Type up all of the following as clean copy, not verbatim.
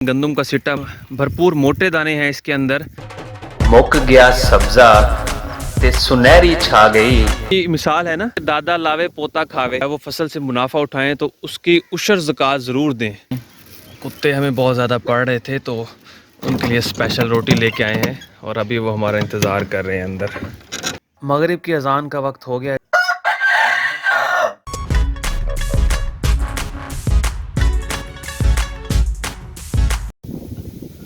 गंदम का सिट्टा भरपूर मोटे दाने हैं इसके अंदर। मुक गया सब्जा ते सुनहरी छा गई। ये मिसाल है ना, दादा लावे पोता खावे। वो फसल से मुनाफा उठाएं तो उसकी उशर ज़कात ज़रूर दें। कुत्ते हमें बहुत ज़्यादा पड़ रहे थे तो उनके लिए स्पेशल रोटी लेके आए हैं और अभी वो हमारा इंतज़ार कर रहे हैं अंदर। मगरिब की अजान का वक्त हो गया।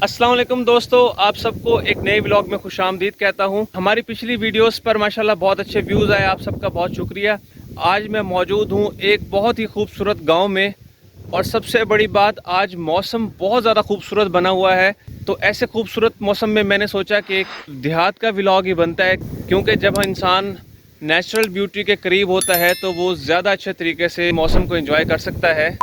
अस्सलाम वालेकुम दोस्तों, आप सबको एक नए व्लॉग में खुशामदीद कहता हूं। हमारी पिछली वीडियोस पर माशाल्लाह बहुत अच्छे व्यूज़ आए, आप सबका बहुत शुक्रिया। आज मैं मौजूद हूं एक बहुत ही खूबसूरत गांव में और सबसे बड़ी बात, आज मौसम बहुत ज़्यादा खूबसूरत बना हुआ है। तो ऐसे खूबसूरत मौसम में मैंने सोचा कि एक देहात का व्लॉग ही बनता है, क्योंकि जब इंसान नेचुरल ब्यूटी के करीब होता है तो वो ज़्यादा अच्छे तरीके से मौसम को एंजॉय कर सकता है।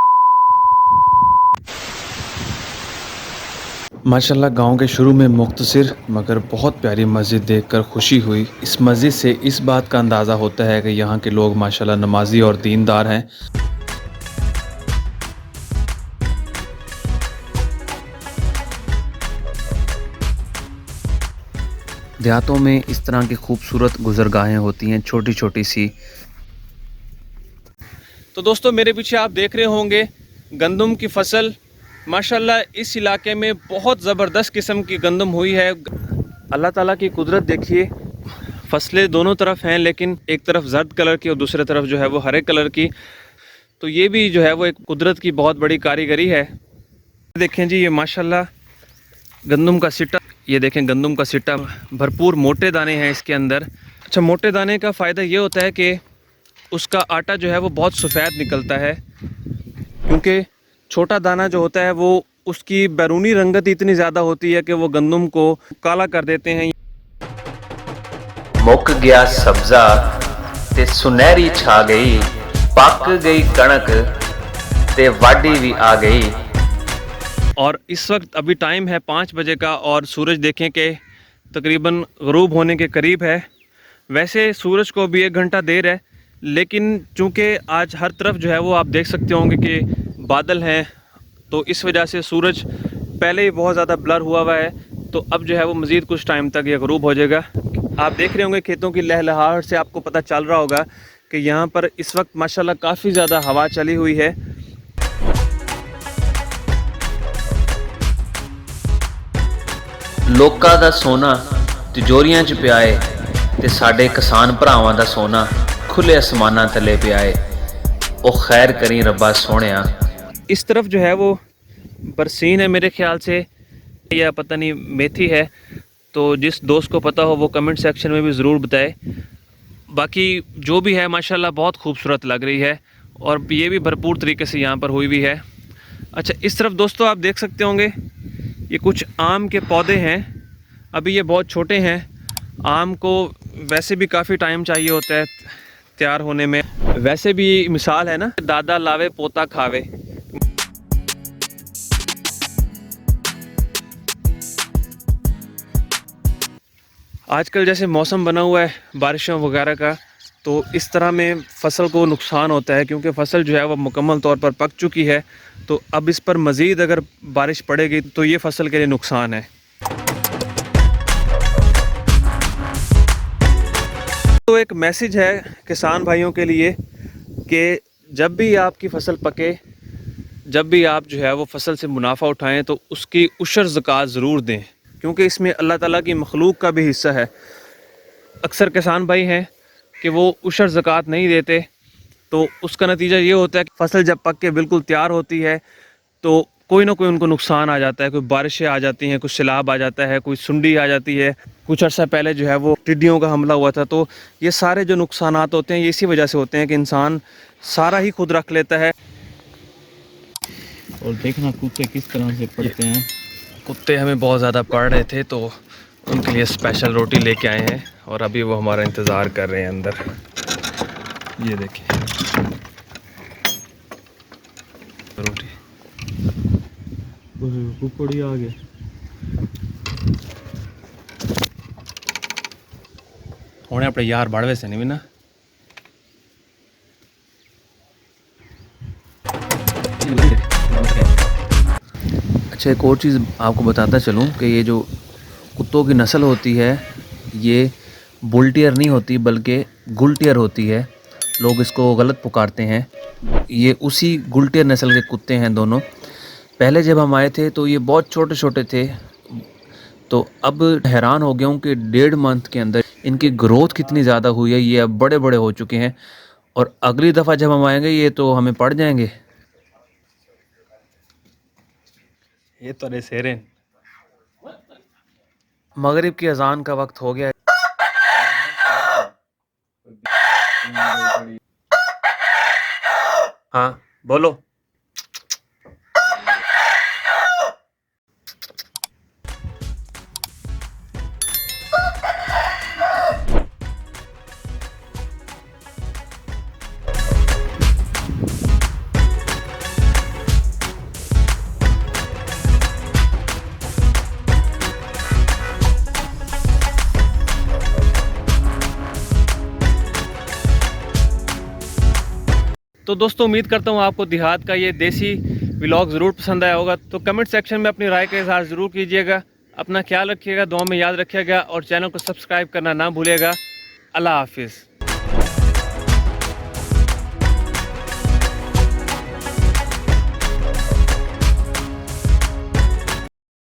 माशाल्लाह गांव के शुरू में मुख्तसर मगर बहुत प्यारी मस्जिद देखकर खुशी हुई। इस मस्जिद से इस बात का अंदाज़ा होता है कि यहाँ के लोग माशाल्लाह नमाजी और दीनदार हैं। देहातों में इस तरह की खूबसूरत गुजरगाहें होती हैं, छोटी छोटी सी। तो दोस्तों, मेरे पीछे आप देख रहे होंगे गंदम की फसल। माशाल्लाह इस इलाके में बहुत ज़बरदस्त किस्म की गंदम हुई है। अल्लाह ताला की कुदरत देखिए, फसलें दोनों तरफ हैं, लेकिन एक तरफ जर्द कलर की और दूसरी तरफ जो है वो हरे कलर की। तो ये भी जो है वो एक कुदरत की बहुत बड़ी कारीगरी है। देखें जी, ये माशाल्लाह गंदम का सिट्टा, ये देखें गंदम का सिट्टा भरपूर मोटे दाने हैं इसके अंदर। अच्छा, मोटे दाने का फ़ायदा ये होता है कि उसका आटा जो है वो बहुत सफ़ेद निकलता है, क्योंकि छोटा दाना जो होता है वो उसकी बैरूनी रंगत इतनी ज़्यादा होती है कि वो गंदम को काला कर देते हैं। मुक गया सब्जा ते सुनहरी छा गई। पक गई कणक ते वाढी भी आ गई। और इस वक्त अभी टाइम है 5 बजे का और सूरज देखें कि तकरीबन ग़रूब होने के करीब है। वैसे सूरज को भी 1 घंटा देर है, लेकिन चूँकि आज हर तरफ जो है वो आप देख सकते होंगे कि बादल हैं, तो इस वजह से सूरज पहले ही बहुत ज़्यादा ब्लर हुआ है। तो अब जो है वो मज़ीद कुछ टाइम तक ये ग़रूब हो जाएगा। आप देख रहे होंगे खेतों की लहलहाहट से आपको पता चल रहा होगा कि यहाँ पर इस वक्त माशाल्लाह काफ़ी ज़्यादा हवा चली हुई है। लोकां दा सोना तिजोरियां च पिया है ते साडे किसान भरावां दा सोना खुले आसमानां थले पिया है। ओ खैर करी रब्बा सोहणिया। इस तरफ जो है वो बरसीन है मेरे ख्याल से, या पता नहीं मेथी है। तो जिस दोस्त को पता हो वो कमेंट सेक्शन में भी ज़रूर बताए। बाकी जो भी है माशाल्लाह बहुत खूबसूरत लग रही है और ये भी भरपूर तरीके से यहाँ पर हुई भी है। अच्छा, इस तरफ दोस्तों आप देख सकते होंगे ये कुछ आम के पौधे हैं। अभी ये बहुत छोटे हैं। आम को वैसे भी काफ़ी टाइम चाहिए होता है तैयार होने में। वैसे भी मिसाल है ना, दादा लावे पोता खावे। आजकल जैसे मौसम बना हुआ है बारिशों वगैरह का, तो इस तरह में फसल को नुकसान होता है, क्योंकि फसल जो है वो मुकम्मल तौर पर पक चुकी है। तो अब इस पर मज़ीद अगर बारिश पड़ेगी तो ये फसल के लिए नुकसान है। तो एक मैसेज है किसान भाइयों के लिए कि जब भी आपकी फसल पके, जब भी आप जो है वो फसल से मुनाफा उठाएं तो उसकी उशर ज़कात ज़रूर दें, क्योंकि इसमें अल्लाह ताला की मखलूक का भी हिस्सा है। अक्सर किसान भाई हैं कि वो उशर ज़कात नहीं देते, तो उसका नतीजा ये होता है कि फसल जब पक के बिल्कुल तैयार होती है तो कोई ना कोई उनको नुकसान आ जाता है। कोई बारिशें आ जाती हैं, कुछ सैलाब आ जाता है, कोई सुंडी आ जाती है। कुछ अर्सा पहले जो है वो टिड्डियों का हमला हुआ था। तो ये सारे जो नुकसानात होते हैं ये इसी वजह से होते हैं कि इंसान सारा ही खुद रख लेता है। और देखना कुत्ते किस तरह से पड़ते हैं। कुत्ते हमें बहुत ज़्यादा पड़ रहे थे तो उनके लिए स्पेशल रोटी लेके आए हैं और अभी वो हमारा इंतज़ार कर रहे हैं अंदर। ये देखिए रोटी। कुकड़ी आ गए। होने अपने यार बाड़वे से नहीं भी ना। अच्छा, एक और चीज़ आपको बताता चलूँ कि ये जो कुत्तों की नस्ल होती है ये बुल टेयर नहीं होती बल्कि गुल टेयर होती है। लोग इसको गलत पुकारते हैं। ये उसी गुल टेयर नस्ल के कुत्ते हैं दोनों। पहले जब हम आए थे तो ये बहुत छोटे छोटे थे, तो अब हैरान हो गया हूँ कि 1.5 मंथ के अंदर इनकी ग्रोथ कितनी ज़्यादा हुई है। ये अब बड़े बड़े हो चुके हैं और अगली दफ़ा जब हम आएंगे ये तो हमें पड़ जाएंगे। ये तो रे सेरेन। मगरिब की अजान का वक्त हो गया है। हाँ बोलो। तो दोस्तों उम्मीद करता हूँ आपको देहात का ये देसी व्लॉग ज़रूर पसंद आया होगा। तो कमेंट सेक्शन में अपनी राय का इजहार ज़रूर कीजिएगा। अपना ख्याल रखिएगा, दुआ में याद रखिएगा और चैनल को सब्सक्राइब करना ना भूलिएगा। अल्लाह हाफिज़।